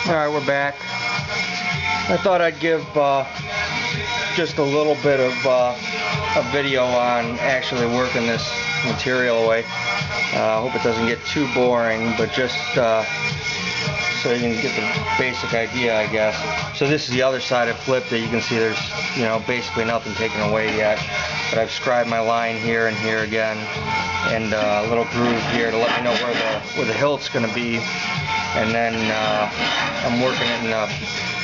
Alright, we're back. I thought I'd give just a little bit of a video on actually working this material away. I hope it doesn't get too boring, but just so you can get the basic idea, I guess. So this is the other side. I flipped it. You can see there's, basically nothing taken away yet. But I've scribed my line here and here again, and a little groove here to let me know where the hilt's going to be. And then I'm working it in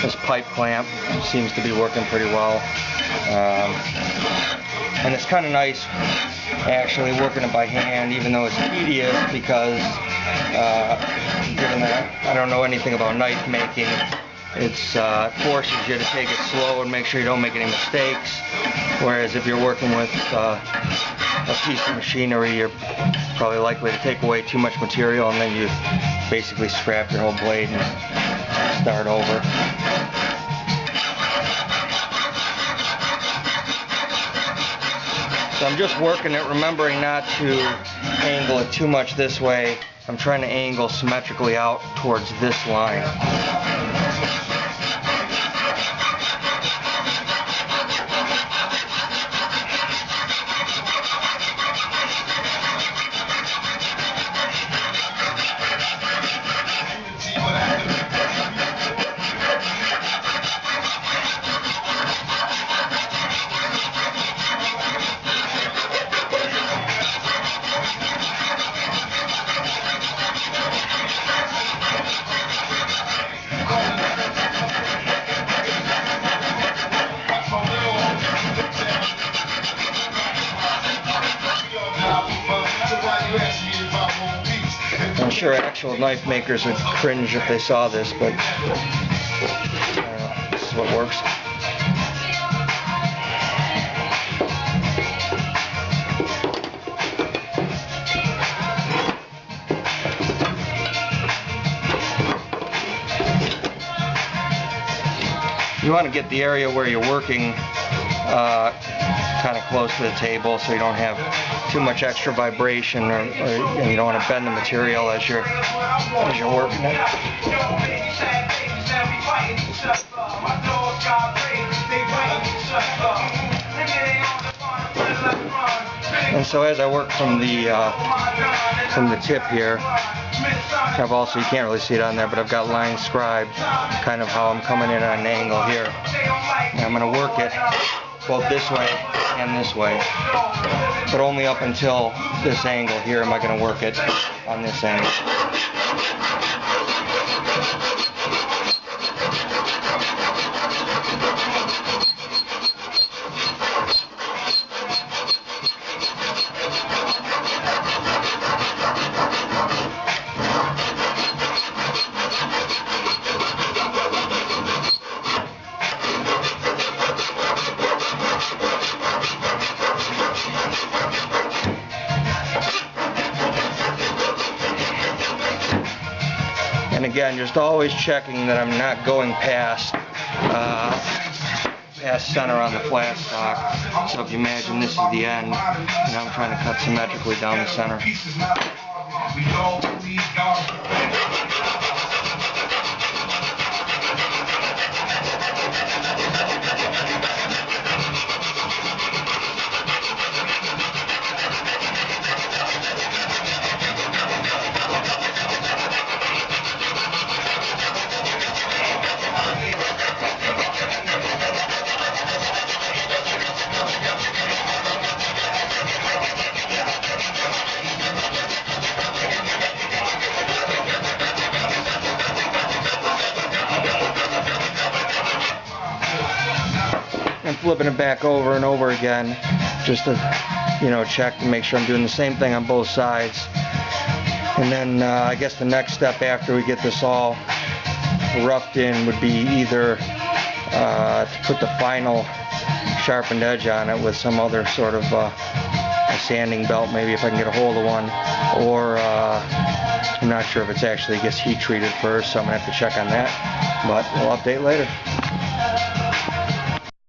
this pipe clamp. It seems to be working pretty well. And it's kind of nice actually working it by hand, even though it's tedious, because given that I don't know anything about knife making, it forces you to take it slow and make sure you don't make any mistakes. Whereas if you're working with a piece of machinery, you're probably likely to take away too much material, and then you basically scrap your whole blade and start over. So I'm just working it, remembering not to angle it too much this way. I'm trying to angle symmetrically out towards this line. I'm sure actual knife makers would cringe if they saw this, but this is what works. You want to get the area where you're working kind of close to the table, so you don't have too much extra vibration, or you don't want to bend the material as you're working it. And so as I work from the tip here, I've also, you can't really see it on there, but I've got lines scribed, kind of how I'm coming in on an angle here. And I'm going to work it both this way and this way, but only up until this angle here am I going to work it on this angle. And again, just always checking that I'm not going past center on the flat stock. So if you imagine this is the end, and I'm trying to cut symmetrically down the center. And flipping it back over and over again, just to check to make sure I'm doing the same thing on both sides. And then I guess the next step after we get this all roughed in would be either to put the final sharpened edge on it with some other sort of a sanding belt, maybe, if I can get a hold of one, or I'm not sure if it's actually gets heat treated first, so I'm gonna have to check on that, but we'll update later.